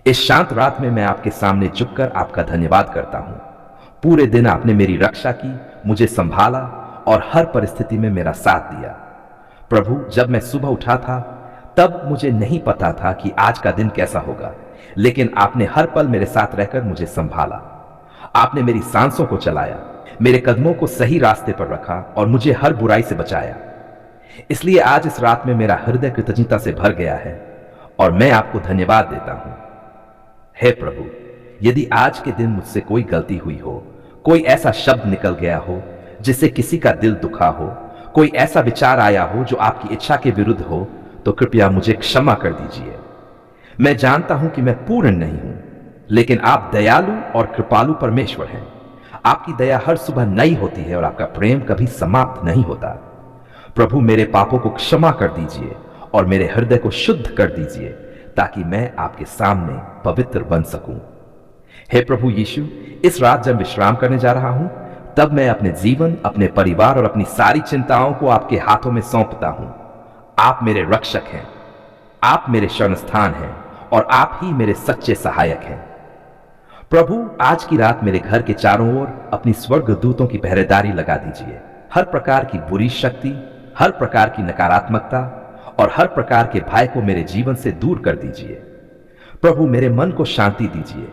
इस शांत रात में मैं आपके सामने झुककर आपका धन्यवाद करता हूं। पूरे दिन आपने मेरी रक्षा की, मुझे संभाला और हर परिस्थिति में मेरा साथ दिया। प्रभु, जब मैं सुबह उठा था तब मुझे नहीं पता था कि आज का दिन कैसा होगा, लेकिन आपने हर पल मेरे साथ रहकर मुझे संभाला। आपने मेरी सांसों को चलाया, मेरे कदमों को सही रास्ते पर रखा और मुझे हर बुराई से बचाया। इसलिए आज इस रात में मेरा हृदय कृतज्ञता से भर गया है और मैं आपको धन्यवाद देता हूं। हे प्रभु, यदि आज के दिन मुझसे कोई गलती हुई हो, कोई ऐसा शब्द निकल गया हो जिससे किसी का दिल दुखा हो, कोई ऐसा विचार आया हो जो आपकी इच्छा के विरुद्ध हो, तो कृपया मुझे क्षमा कर दीजिए। मैं जानता हूं कि मैं पूर्ण नहीं हूं, लेकिन आप दयालु और कृपालु परमेश्वर हैं। आपकी दया हर सुबह नई होती है और आपका प्रेम कभी समाप्त नहीं होता। प्रभु, मेरे पापों को क्षमा कर दीजिए और मेरे हृदय को शुद्ध कर दीजिए, ताकि मैं आपके सामने पवित्र बन सकूं। हे प्रभु यीशु, इस रात जब विश्राम करने जा रहा हूं, तब मैं अपने जीवन, अपने परिवार और अपनी सारी चिंताओं को आपके हाथों में सौंपता हूं। आप मेरे रक्षक हैं, आप मेरे शरण स्थान हैं और आप ही मेरे सच्चे सहायक हैं। प्रभु, आज की रात मेरे घर के चारों ओर अपनी स्वर्गदूतों की पहरेदारी लगा दीजिए। हर प्रकार की बुरी शक्ति, हर प्रकार की नकारात्मकता और हर प्रकार के भय को मेरे जीवन से दूर कर दीजिए। प्रभु, मेरे मन को शांति दीजिए।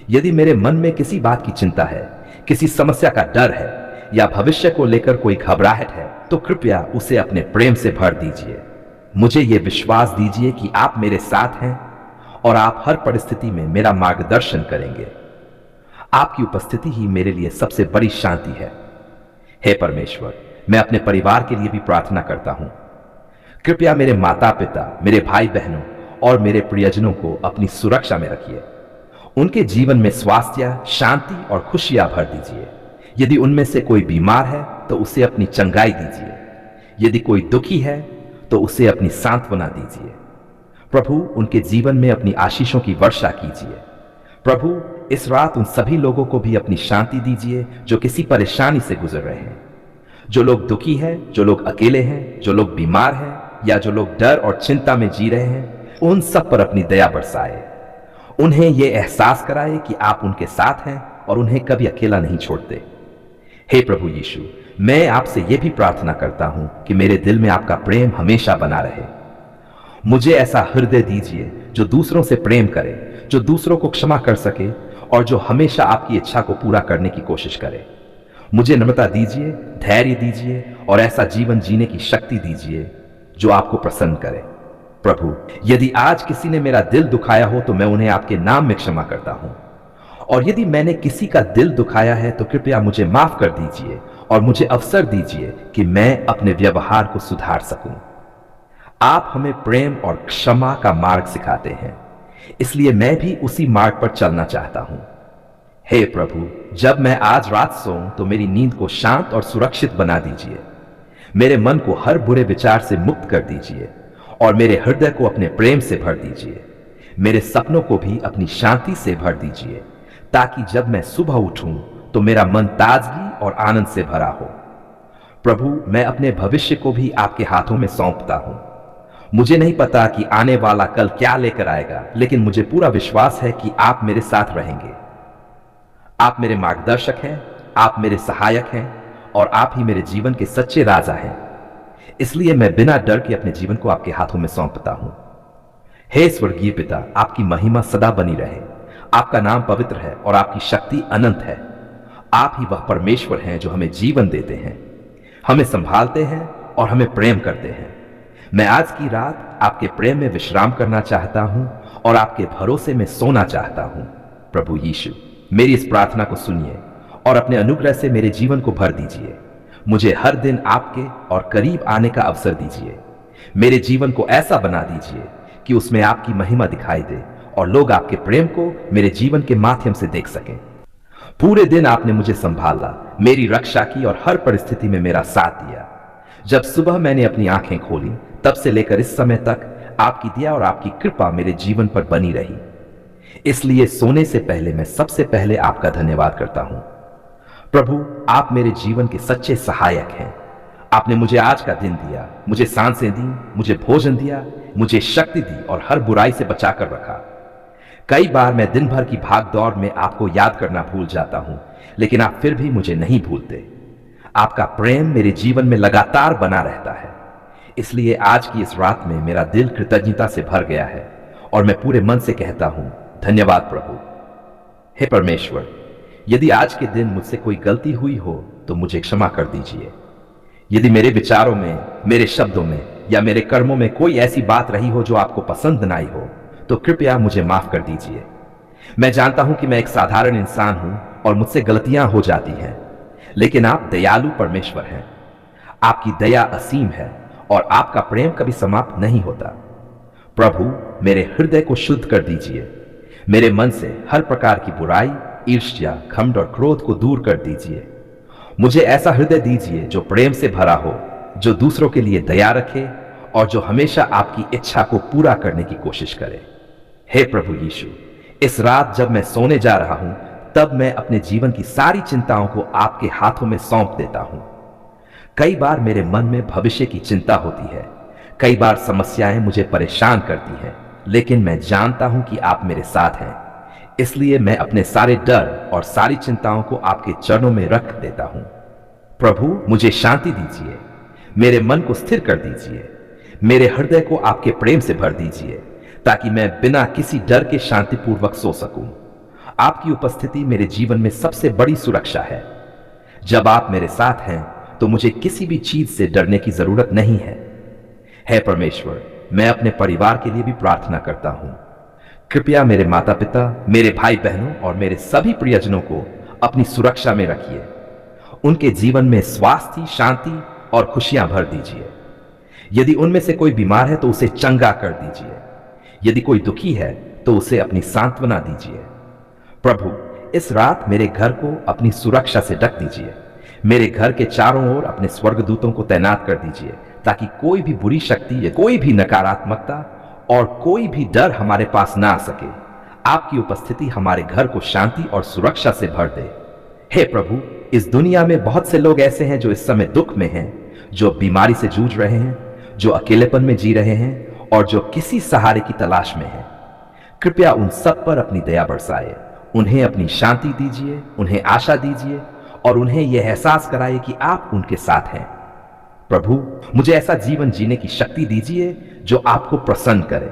यदि मेरे मन में किसी बात की चिंता है, किसी समस्या का डर है या भविष्य को लेकर कोई घबराहट है, तो कृपया उसे अपने प्रेम से भर दीजिए। मुझे यह विश्वास दीजिए कि आप मेरे साथ हैं और आप हर परिस्थिति में मेरा मार्गदर्शन करेंगे। आपकी उपस्थिति ही मेरे लिए सबसे बड़ी शांति है। हे परमेश्वर, मैं अपने परिवार के लिए भी प्रार्थना करता हूं। कृपया मेरे माता पिता, मेरे भाई बहनों और मेरे प्रियजनों को अपनी सुरक्षा में रखिए। उनके जीवन में स्वास्थ्य, शांति और खुशियां भर दीजिए। यदि उनमें से कोई बीमार है तो उसे अपनी चंगाई दीजिए। यदि कोई दुखी है तो उसे अपनी सांत्वना दीजिए। प्रभु, उनके जीवन में अपनी आशीषों की वर्षा कीजिए। प्रभु, इस रात उन सभी लोगों को भी अपनी शांति दीजिए जो किसी परेशानी से गुजर रहे हैं। जो लोग दुखी हैं, जो लोग अकेले हैं, जो लोग बीमार हैं या जो लोग डर और चिंता में जी रहे हैं, उन सब पर अपनी दया बरसाए। उन्हें यह एहसास कराए कि आप उनके साथ हैं और उन्हें कभी अकेला नहीं छोड़ते। हे प्रभु यीशु, मैं आपसे यह भी प्रार्थना करता हूं कि मेरे दिल में आपका प्रेम हमेशा बना रहे। मुझे ऐसा हृदय दीजिए जो दूसरों से प्रेम करे, जो दूसरों को क्षमा कर सके और जो हमेशा आपकी इच्छा को पूरा करने की कोशिश करे। मुझे नम्रता दीजिए, धैर्य दीजिए और ऐसा जीवन जीने की शक्ति दीजिए जो आपको प्रसन्न करे। प्रभु, यदि आज किसी ने मेरा दिल दुखाया हो तो मैं उन्हें आपके नाम में क्षमा करता हूं, और यदि मैंने किसी का दिल दुखाया है तो कृपया मुझे माफ कर दीजिए और मुझे अवसर दीजिए कि मैं अपने व्यवहार को सुधार सकूं। आप हमें प्रेम और क्षमा का मार्ग सिखाते हैं, इसलिए मैं भी उसी मार्ग पर चलना चाहता हूं। हे प्रभु, जब मैं आज रात सोऊं तो मेरी नींद को शांत और सुरक्षित बना दीजिए। मेरे मन को हर बुरे विचार से मुक्त कर दीजिए और मेरे हृदय को अपने प्रेम से भर दीजिए। मेरे सपनों को भी अपनी शांति से भर दीजिए, ताकि जब मैं सुबह उठूं तो मेरा मन ताजगी और आनंद से भरा हो। प्रभु, मैं अपने भविष्य को भी आपके हाथों में सौंपता हूं। मुझे नहीं पता कि आने वाला कल क्या लेकर आएगा, लेकिन मुझे पूरा विश्वास है कि आप मेरे साथ रहेंगे। आप मेरे मार्गदर्शक हैं, आप मेरे सहायक हैं और आप ही मेरे जीवन के सच्चे राजा हैं। इसलिए मैं बिना डर के अपने जीवन को आपके हाथों में सौंपता हूं। हे स्वर्गीय पिता, आपकी महिमा सदा बनी रहे। आपका नाम पवित्र है और आपकी शक्ति अनंत है। आप ही वह परमेश्वर हैं जो हमें जीवन देते हैं, हमें संभालते हैं और हमें प्रेम करते हैं। मैं आज की रात आपके प्रेम में विश्राम करना चाहता हूं और आपके भरोसे में सोना चाहता हूं। प्रभु यीशु, मेरी इस प्रार्थना को सुनिए और अपने अनुग्रह से मेरे जीवन को भर दीजिए। मुझे हर दिन आपके और करीब आने का अवसर दीजिए। मेरे जीवन को ऐसा बना दीजिए कि उसमें आपकी महिमा दिखाई दे और लोग आपके प्रेम को मेरे जीवन के माध्यम से देख सकें। पूरे दिन आपने मुझे संभाला, मेरी रक्षा की और हर परिस्थिति में मेरा साथ दिया। जब सुबह मैंने अपनी आंखें खोली, तब से लेकर इस समय तक आपकी दया और आपकी कृपा मेरे जीवन पर बनी रही। इसलिए सोने से पहले मैं सबसे पहले आपका धन्यवाद करता हूं। प्रभु, आप मेरे जीवन के सच्चे सहायक हैं। आपने मुझे आज का दिन दिया, मुझे सांसें दी, मुझे भोजन दिया, मुझे शक्ति दी और हर बुराई से बचाकर रखा। कई बार मैं दिन भर की भाग दौड़ में आपको याद करना भूल जाता हूं, लेकिन आप फिर भी मुझे नहीं भूलते। आपका प्रेम मेरे जीवन में लगातार बना रहता है। इसलिए आज की इस रात में मेरा दिल कृतज्ञता से भर गया है और मैं पूरे मन से कहता हूं, धन्यवाद प्रभु। हे परमेश्वर, यदि आज के दिन मुझसे कोई गलती हुई हो तो मुझे क्षमा कर दीजिए। यदि मेरे विचारों में, मेरे शब्दों में या मेरे कर्मों में कोई ऐसी बात रही हो जो आपको पसंद ना आई हो, तो कृपया मुझे माफ कर दीजिए। मैं जानता हूं कि मैं एक साधारण इंसान हूं और मुझसे गलतियां हो जाती हैं, लेकिन आप दयालु परमेश्वर हैं। आपकी दया असीम है और आपका प्रेम कभी समाप्त नहीं होता। प्रभु, मेरे हृदय को शुद्ध कर दीजिए। मेरे मन से हर प्रकार की बुराई, ईर्ष्या, घमंड और क्रोध को दूर कर दीजिए। मुझे ऐसा हृदय दीजिए जो प्रेम से भरा हो, जो दूसरों के लिए दया रखे और जो हमेशा आपकी इच्छा को पूरा करने की कोशिश करे। हे प्रभु यीशु, इस रात जब मैं सोने जा रहा हूं, तब मैं अपने जीवन की सारी चिंताओं को आपके हाथों में सौंप देता हूं। कई बार मेरे मन में भविष्य की चिंता होती है, कई बार समस्याएं मुझे परेशान करती हैं, लेकिन मैं जानता हूं कि आप मेरे साथ हैं। इसलिए मैं अपने सारे डर और सारी चिंताओं को आपके चरणों में रख देता हूं। प्रभु, मुझे शांति दीजिए, मेरे मन को स्थिर कर दीजिए, मेरे हृदय को आपके प्रेम से भर दीजिए, ताकि मैं बिना किसी डर के शांतिपूर्वक सो सकूं। आपकी उपस्थिति मेरे जीवन में सबसे बड़ी सुरक्षा है। जब आप मेरे साथ हैं तो मुझे किसी भी चीज से डरने की जरूरत नहीं है। हे परमेश्वर, मैं अपने परिवार के लिए भी प्रार्थना करता हूं। कृपया मेरे माता पिता, मेरे भाई बहनों और मेरे सभी प्रियजनों को अपनी सुरक्षा में रखिए। उनके जीवन में स्वास्थ्य, शांति और खुशियां भर दीजिए। यदि उनमें से कोई बीमार है तो उसे चंगा कर दीजिए। यदि कोई दुखी है तो उसे अपनी सांत्वना दीजिए। प्रभु, इस रात मेरे घर को अपनी सुरक्षा से ढक दीजिए। मेरे घर के चारों ओर अपने स्वर्गदूतों को तैनात कर दीजिए, ताकि कोई भी बुरी शक्ति या कोई भी नकारात्मकता और कोई भी डर हमारे पास ना आ सके। आपकी उपस्थिति हमारे घर को शांति और सुरक्षा से भर दे। हे प्रभु, इस दुनिया में बहुत से लोग ऐसे हैं जो इस समय दुख में हैं, जो बीमारी से जूझ रहे हैं, जो अकेलेपन में जी रहे हैं और जो किसी सहारे की तलाश में हैं। कृपया उन सब पर अपनी दया बरसाए। उन्हें अपनी शांति दीजिए, उन्हें आशा दीजिए और उन्हें यह एहसास कराइए कि आप उनके साथ हैं। प्रभु, मुझे ऐसा जीवन जीने की शक्ति दीजिए जो आपको प्रसन्न करे।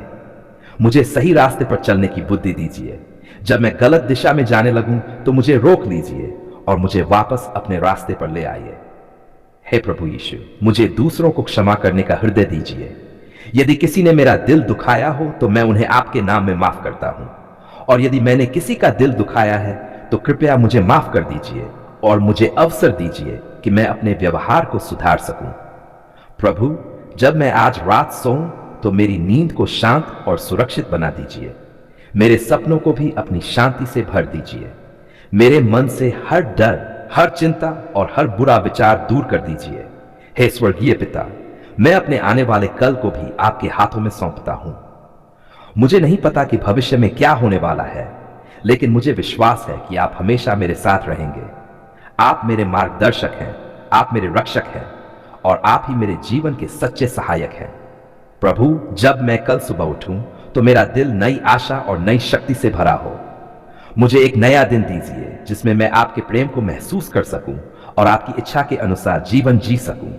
मुझे सही रास्ते पर चलने की बुद्धि दीजिए। जब मैं गलत दिशा में जाने लगूं तो मुझे रोक लीजिए और मुझे वापस अपने रास्ते पर ले आइए। हे प्रभु यीशु, मुझे दूसरों को क्षमा करने का हृदय दीजिए। यदि किसी ने मेरा दिल दुखाया हो तो मैं उन्हें आपके नाम में माफ करता हूं, और यदि मैंने किसी का दिल दुखाया है तो कृपया मुझे माफ कर दीजिए और मुझे अवसर दीजिए कि मैं अपने व्यवहार को सुधार सकूं। प्रभु, जब मैं आज रात सोऊं तो मेरी नींद को शांत और सुरक्षित बना दीजिए। मेरे सपनों को भी अपनी शांति से भर दीजिए। मेरे मन से हर डर, हर चिंता और हर बुरा विचार दूर कर दीजिए। हे स्वर्गीय पिता, मैं अपने आने वाले कल को भी आपके हाथों में सौंपता हूं। मुझे नहीं पता कि भविष्य में क्या होने वाला है, लेकिन मुझे विश्वास है कि आप हमेशा मेरे साथ रहेंगे। आप मेरे मार्गदर्शक हैं, आप मेरे रक्षक हैं और आप ही मेरे जीवन के सच्चे सहायक हैं। प्रभु, जब मैं कल सुबह उठूं तो मेरा दिल नई आशा और नई शक्ति से भरा हो। मुझे एक नया दिन दीजिए जिसमें मैं आपके प्रेम को महसूस कर सकूं और आपकी इच्छा के अनुसार जीवन जी सकूं।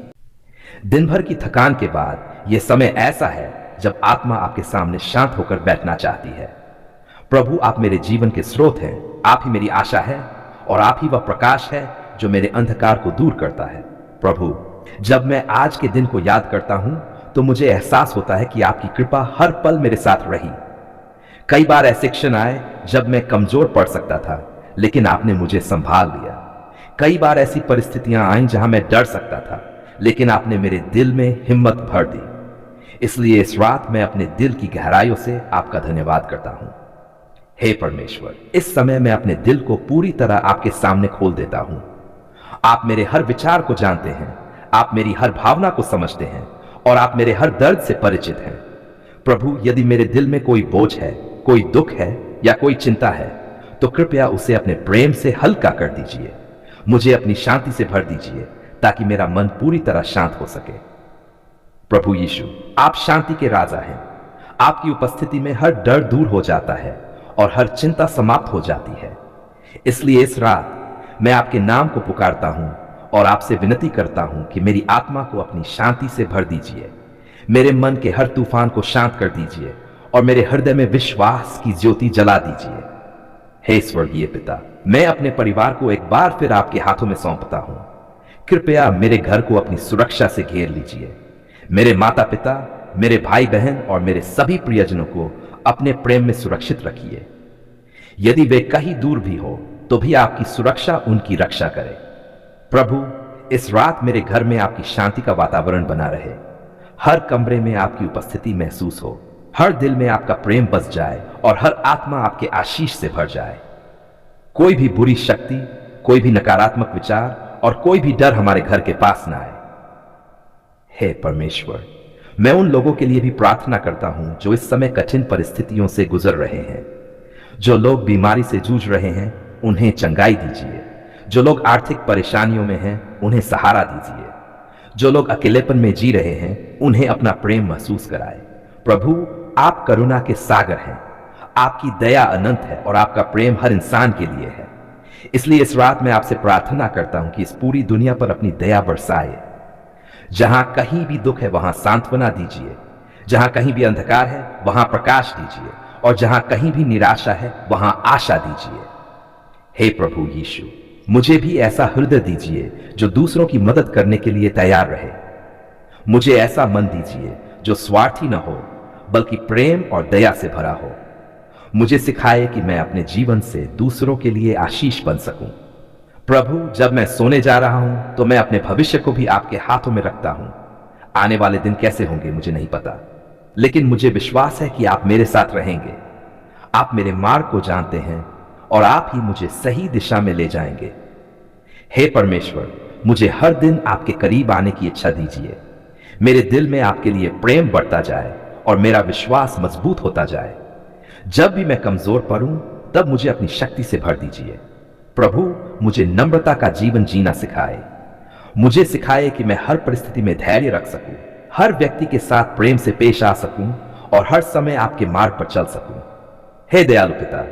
दिन भर की थकान के बाद यह समय ऐसा है जब आत्मा आपके सामने शांत होकर बैठना चाहती है। प्रभु, आप मेरे जीवन के स्रोत हैं, आप ही मेरी आशा है और आप ही वह प्रकाश है जो मेरे अंधकार को दूर करता है। प्रभु, जब मैं आज के दिन को याद करता हूं तो मुझे एहसास होता है कि आपकी कृपा हर पल मेरे साथ रही। कई बार ऐसे क्षण आए जब मैं कमजोर पड़ सकता था, लेकिन आपने मुझे संभाल लिया। कई बार ऐसी परिस्थितियां आईं जहां मैं डर सकता था, लेकिन आपने मेरे दिल में हिम्मत भर दी। इसलिए इस रात मैं अपने दिल की गहराइयों से आपका धन्यवाद करता हूं। हे परमेश्वर, इस समय मैं अपने दिल को पूरी तरह आपके सामने खोल देता हूं। आप मेरे हर विचार को जानते हैं, आप मेरी हर भावना को समझते हैं और आप मेरे हर दर्द से परिचित हैं। प्रभु, यदि मेरे दिल में कोई बोझ है, कोई दुख है या कोई चिंता है, तो कृपया उसे अपने प्रेम से हल्का कर दीजिए। मुझे अपनी शांति से भर दीजिए ताकि मेरा मन पूरी तरह शांत हो सके। प्रभु यीशु, आप शांति के राजा हैं। आपकी उपस्थिति में हर डर दूर हो जाता है और हर चिंता समाप्त हो जाती है। इसलिए इस रात मैं आपके नाम को पुकारता हूं और आपसे विनती करता हूं कि मेरी आत्मा को अपनी शांति से भर दीजिए, मेरे मन के हर तूफान को शांत कर दीजिए और मेरे हृदय में विश्वास की ज्योति जला दीजिए। हे स्वर्गीय पिता, मैं अपने परिवार को एक बार फिर आपके हाथों में सौंपता हूं। कृपया मेरे घर को अपनी सुरक्षा से घेर लीजिए। मेरे माता पिता, मेरे भाई बहन और मेरे सभी प्रियजनों को अपने प्रेम में सुरक्षित रखिए। यदि वे कहीं दूर भी हो तो भी आपकी सुरक्षा उनकी रक्षा करे। प्रभु, इस रात मेरे घर में आपकी शांति का वातावरण बना रहे। हर कमरे में आपकी उपस्थिति महसूस हो, हर दिल में आपका प्रेम बस जाए और हर आत्मा आपके आशीष से भर जाए। कोई भी बुरी शक्ति, कोई भी नकारात्मक विचार और कोई भी डर हमारे घर के पास ना आए। हे परमेश्वर, मैं उन लोगों के लिए भी प्रार्थना करता हूं जो इस समय कठिन परिस्थितियों से गुजर रहे हैं। जो लोग बीमारी से जूझ रहे हैं, उन्हें चंगाई दीजिए। जो लोग आर्थिक परेशानियों में हैं, उन्हें सहारा दीजिए। जो लोग अकेलेपन में जी रहे हैं, उन्हें अपना प्रेम महसूस कराए। प्रभु, आप करुणा के सागर हैं, आपकी दया अनंत है और आपका प्रेम हर इंसान के लिए है। इसलिए इस रात मैं आपसे प्रार्थना करता हूं कि इस पूरी दुनिया पर अपनी दया बरसाए। जहां कहीं भी दुख है वहां सांत्वना दीजिए, जहां कहीं भी अंधकार है वहां प्रकाश दीजिए और जहां कहीं भी निराशा है वहां आशा दीजिए। हे प्रभु यीशु, मुझे भी ऐसा हृदय दीजिए जो दूसरों की मदद करने के लिए तैयार रहे। मुझे ऐसा मन दीजिए जो स्वार्थी न हो बल्कि प्रेम और दया से भरा हो। मुझे सिखाए कि मैं अपने जीवन से दूसरों के लिए आशीष बन सकूं। प्रभु, जब मैं सोने जा रहा हूं तो मैं अपने भविष्य को भी आपके हाथों में रखता हूं। आने वाले दिन कैसे होंगे मुझे नहीं पता, लेकिन मुझे विश्वास है कि आप मेरे साथ रहेंगे। आप मेरे मार्ग को जानते हैं और आप ही मुझे सही दिशा में ले जाएंगे। हे परमेश्वर, मुझे हर दिन आपके करीब आने की इच्छा दीजिए। मेरे दिल में आपके लिए प्रेम बढ़ता जाए और मेरा विश्वास मजबूत होता जाए। जब भी मैं कमजोर पड़ूं तब मुझे अपनी शक्ति से भर दीजिए। प्रभु, मुझे नम्रता का जीवन जीना सिखाए। मुझे सिखाए कि मैं हर परिस्थिति में धैर्य रख सकूं, हर व्यक्ति के साथ प्रेम से पेश आ सकूं और हर समय आपके मार्ग पर चल सकूं। हे दयालु पिता,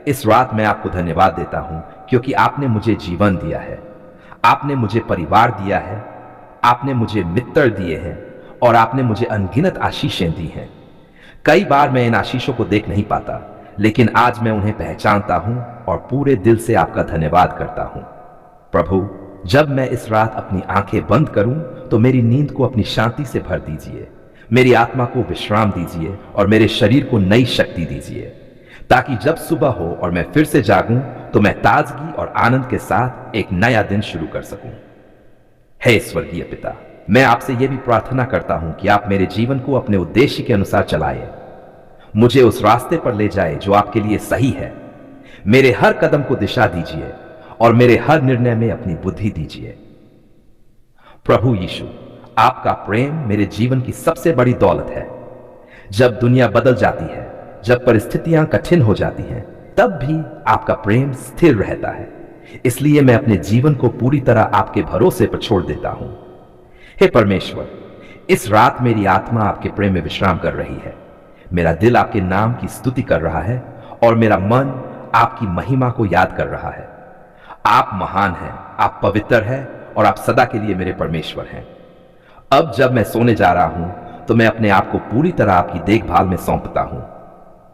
इस रात मैं आपको धन्यवाद देता हूं क्योंकि आपने मुझे जीवन दिया है, आपने मुझे परिवार दिया है, आपने मुझे मित्र दिए हैं और आपने मुझे अनगिनत आशीषें दी हैं। कई बार मैं इन आशीषों को देख नहीं पाता, लेकिन आज मैं उन्हें पहचानता हूं और पूरे दिल से आपका धन्यवाद करता हूं। प्रभु, जब मैं इस रात अपनी आंखें बंद करूं तो मेरी नींद को अपनी शांति से भर दीजिए, मेरी आत्मा को विश्राम दीजिए और मेरे शरीर को नई शक्ति दीजिए, ताकि जब सुबह हो और मैं फिर से जागूं तो मैं ताजगी और आनंद के साथ एक नया दिन शुरू कर सकूं। हे स्वर्गीय पिता, मैं आपसे यह भी प्रार्थना करता हूं कि आप मेरे जीवन को अपने उद्देश्य के अनुसार चलाएं। मुझे उस रास्ते पर ले जाए जो आपके लिए सही है। मेरे हर कदम को दिशा दीजिए और मेरे हर निर्णय में अपनी बुद्धि दीजिए। प्रभु यीशु, आपका प्रेम मेरे जीवन की सबसे बड़ी दौलत है। जब दुनिया बदल जाती है, जब परिस्थितियां कठिन हो जाती हैं, तब भी आपका प्रेम स्थिर रहता है। इसलिए मैं अपने जीवन को पूरी तरह आपके भरोसे पर छोड़ देता हूं। हे परमेश्वर, इस रात मेरी आत्मा आपके प्रेम में विश्राम कर रही है। मेरा दिल आपके नाम की स्तुति कर रहा है और मेरा मन आपकी महिमा को याद कर रहा है। आप महान हैं, आप पवित्र हैं और आप सदा के लिए मेरे परमेश्वर हैं। अब जब मैं सोने जा रहा हूं तो मैं अपने आप को पूरी तरह आपकी देखभाल में सौंपता हूं।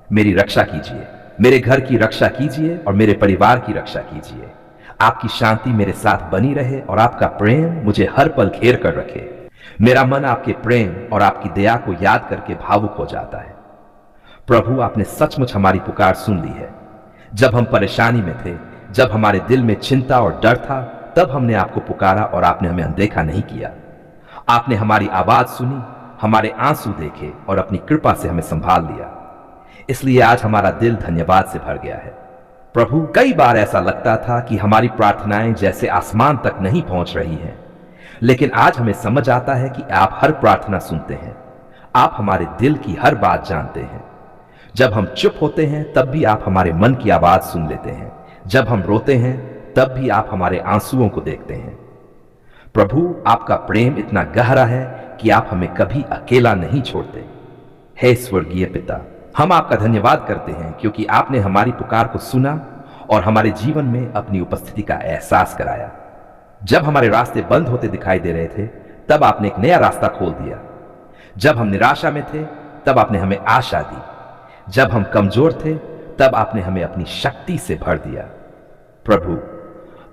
मेरी रक्षा कीजिए, मेरे घर की रक्षा कीजिए और मेरे परिवार की रक्षा कीजिए। आपकी शांति मेरे साथ बनी रहे और आपका प्रेम मुझे हर पल घेर कर रखे। मेरा मन आपके प्रेम और आपकी दया को याद करके भावुक हो जाता है। प्रभु, आपने सचमुच हमारी पुकार सुन ली है। जब हम परेशानी में थे, जब हमारे दिल में चिंता और डर था, तब हमने आपको पुकारा और आपने हमें अनदेखा नहीं किया। आपने हमारी आवाज सुनी, हमारे आंसू देखे और अपनी कृपा से हमें संभाल लिया। इसलिए आज हमारा दिल धन्यवाद से भर गया है। प्रभु, कई बार ऐसा लगता था कि हमारी प्रार्थनाएं जैसे आसमान तक नहीं पहुंच रही हैं, लेकिन आज हमें समझ आता है कि आप हर प्रार्थना सुनते हैं। आप हमारे दिल की हर बात जानते हैं। जब हम चुप होते हैं तब भी आप हमारे मन की आवाज सुन लेते हैं। जब हम रोते हैं तब भी आप हमारे आंसुओं को देखते हैं। प्रभु, आपका प्रेम इतना गहरा है कि आप हमें कभी अकेला नहीं छोड़ते। हे स्वर्गीय पिता, हम आपका धन्यवाद करते हैं क्योंकि आपने हमारी पुकार को सुना और हमारे जीवन में अपनी उपस्थिति का एहसास कराया। जब हमारे रास्ते बंद होते दिखाई दे रहे थे, तब आपने एक नया रास्ता खोल दिया। जब हम निराशा में थे, तब आपने हमें आशा दी। जब हम कमजोर थे, तब आपने हमें अपनी शक्ति से भर दिया। प्रभु,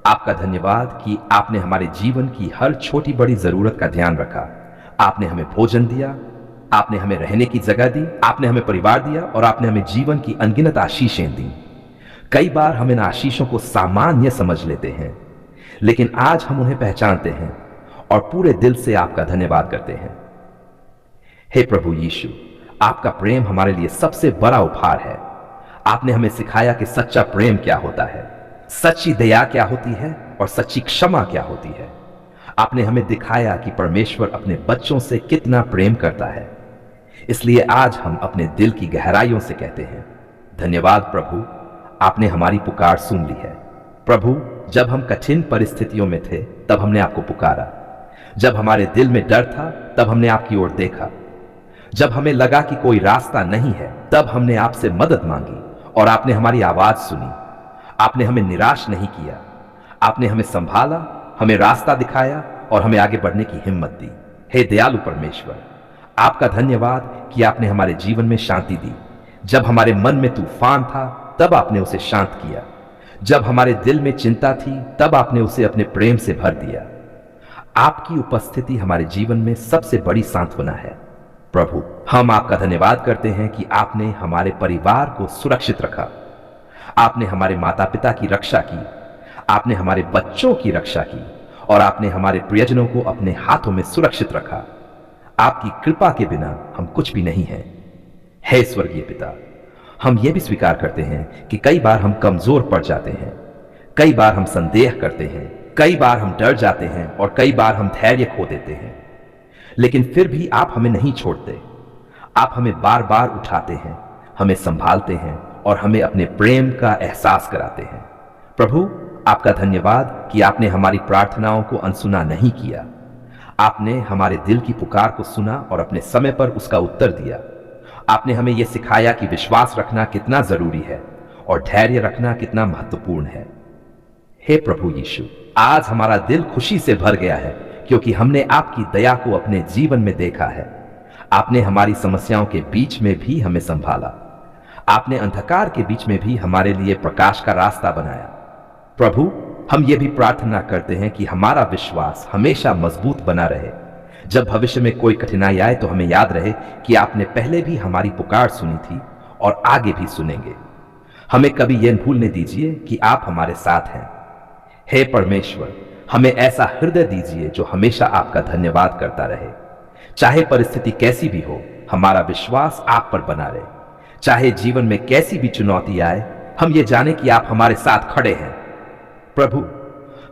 आपका धन्यवाद कि आपने हमारे जीवन की हर छोटी बड़ी जरूरत का ध्यान रखा। आपने हमें भोजन दिया, आपने हमें रहने की जगह दी, आपने हमें परिवार दिया और आपने हमें जीवन की अनगिनत आशीषें दी। कई बार हम इन आशीषों को सामान्य समझ लेते हैं, लेकिन आज हम उन्हें पहचानते हैं और पूरे दिल से आपका धन्यवाद करते हैं। हे प्रभु यीशु, आपका प्रेम हमारे लिए सबसे बड़ा उपहार है। आपने हमें सिखाया कि सच्चा प्रेम क्या होता है, सच्ची दया क्या होती है और सच्ची क्षमा क्या होती है। आपने हमें दिखाया कि परमेश्वर अपने बच्चों से कितना प्रेम करता है। इसलिए आज हम अपने दिल की गहराइयों से कहते हैं, धन्यवाद प्रभु, आपने हमारी पुकार सुन ली है। प्रभु, जब हम कठिन परिस्थितियों में थे, तब हमने आपको पुकारा। जब हमारे दिल में डर था, तब हमने आपकी ओर देखा। जब हमें लगा कि कोई रास्ता नहीं है, तब हमने आपसे मदद मांगी और आपने हमारी आवाज सुनी। आपने हमें निराश नहीं किया, आपने हमें संभाला, हमें रास्ता दिखाया और हमें आगे बढ़ने की हिम्मत दी। हे दयालु परमेश्वर, आपका धन्यवाद कि आपने हमारे जीवन में शांति दी। जब हमारे मन में तूफान था, तब आपने उसे शांत किया। जब हमारे दिल में चिंता थी, तब आपने उसे अपने प्रेम से भर दिया। आपकी उपस्थिति हमारे जीवन में सबसे बड़ी सांत्वना है। प्रभु, हम आपका धन्यवाद करते हैं कि आपने हमारे परिवार को सुरक्षित रखा। आपने हमारे माता पिता की रक्षा की, आपने हमारे बच्चों की रक्षा की और आपने हमारे प्रियजनों को अपने हाथों में सुरक्षित रखा। आपकी कृपा के बिना हम कुछ भी नहीं हैं। हे स्वर्गीय पिता, हम यह भी स्वीकार करते हैं कि कई बार हम कमजोर पड़ जाते हैं, कई बार हम संदेह करते हैं, कई बार हम डर जाते हैं और कई बार हम धैर्य खो देते हैं। लेकिन फिर भी आप हमें नहीं छोड़ते। आप हमें बार बार उठाते हैं, हमें संभालते हैं और हमें अपने प्रेम का एहसास कराते हैं। प्रभु, आपका धन्यवाद कि आपने हमारी प्रार्थनाओं को अनसुना नहीं किया। आपने हमारे दिल की पुकार को सुना और अपने समय पर उसका उत्तर दिया। आपने हमें यह सिखाया कि विश्वास रखना कितना जरूरी है और धैर्य रखना कितना महत्वपूर्ण है। हे प्रभु यीशु, आज हमारा दिल खुशी से भर गया है क्योंकि हमने आपकी दया को अपने जीवन में देखा है। आपने हमारी समस्याओं के बीच में भी हमें संभाला। आपने अंधकार के बीच में भी हमारे लिए प्रकाश का रास्ता बनाया। प्रभु, हम ये भी प्रार्थना करते हैं कि हमारा विश्वास हमेशा मजबूत बना रहे। जब भविष्य में कोई कठिनाई आए तो हमें याद रहे कि आपने पहले भी हमारी पुकार सुनी थी और आगे भी सुनेंगे। हमें कभी यह भूलने दीजिए कि आप हमारे साथ हैं। हे परमेश्वर, हमें ऐसा हृदय दीजिए जो हमेशा आपका धन्यवाद करता रहे। चाहे परिस्थिति कैसी भी हो, हमारा विश्वास आप पर बना रहे। चाहे जीवन में कैसी भी चुनौती आए, हम ये जाने कि आप हमारे साथ खड़े हैं। प्रभु,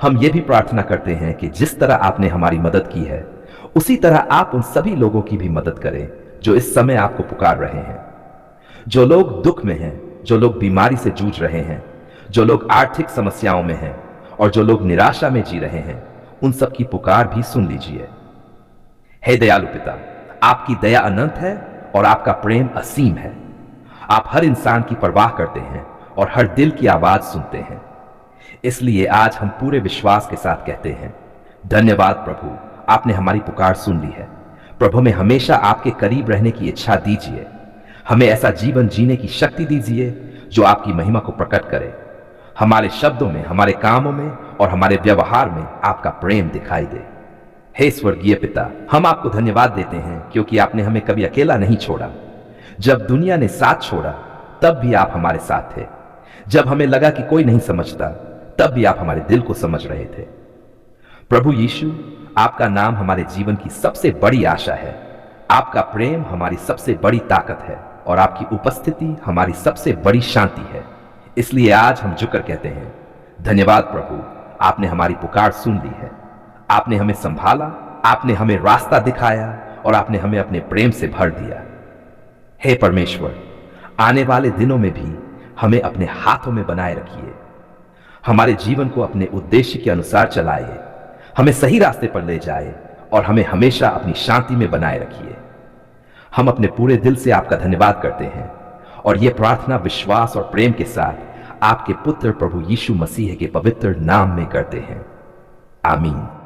हम ये भी प्रार्थना करते हैं कि जिस तरह आपने हमारी मदद की है, उसी तरह आप उन सभी लोगों की भी मदद करें जो इस समय आपको पुकार रहे हैं। जो लोग दुख में हैं, जो लोग बीमारी से जूझ रहे हैं, जो लोग आर्थिक समस्याओं में हैं और जो लोग निराशा में जी रहे हैं, उन सब की पुकार भी सुन लीजिए। हे दयालु पिता, आपकी दया अनंत है और आपका प्रेम असीम है। आप हर इंसान की परवाह करते हैं और हर दिल की आवाज सुनते हैं। इसलिए आज हम पूरे विश्वास के साथ कहते हैं, धन्यवाद प्रभु, आपने हमारी पुकार सुन ली है। प्रभु, हमें हमेशा आपके करीब रहने की इच्छा दीजिए। हमें ऐसा जीवन जीने की शक्ति दीजिए जो आपकी महिमा को प्रकट करे। हमारे शब्दों में, हमारे कामों में और हमारे व्यवहार में आपका प्रेम दिखाई दे। हे स्वर्गीय पिता, हम आपको धन्यवाद देते हैं क्योंकि आपने हमें कभी अकेला नहीं छोड़ा। जब दुनिया ने साथ छोड़ा, तब भी आप हमारे साथ थे। जब हमें लगा कि कोई नहीं समझता, तब भी आप हमारे दिल को समझ रहे थे। प्रभु यीशु, आपका नाम हमारे जीवन की सबसे बड़ी आशा है। आपका प्रेम हमारी सबसे बड़ी ताकत है और आपकी उपस्थिति हमारी सबसे बड़ी शांति है। इसलिए आज हम झुककर कहते हैं, धन्यवाद प्रभु, आपने हमारी पुकार सुन ली है। आपने हमें संभाला, आपने हमें रास्ता दिखाया और आपने हमें अपने प्रेम से भर दिया। हे परमेश्वर, आने वाले दिनों में भी हमें अपने हाथों में बनाए रखिए। हमारे जीवन को अपने उद्देश्य के अनुसार चलाइए, हमें सही रास्ते पर ले जाए और हमें हमेशा अपनी शांति में बनाए रखिए। हम अपने पूरे दिल से आपका धन्यवाद करते हैं और यह प्रार्थना विश्वास और प्रेम के साथ आपके पुत्र प्रभु यीशु मसीह के पवित्र नाम में करते हैं, आमीन।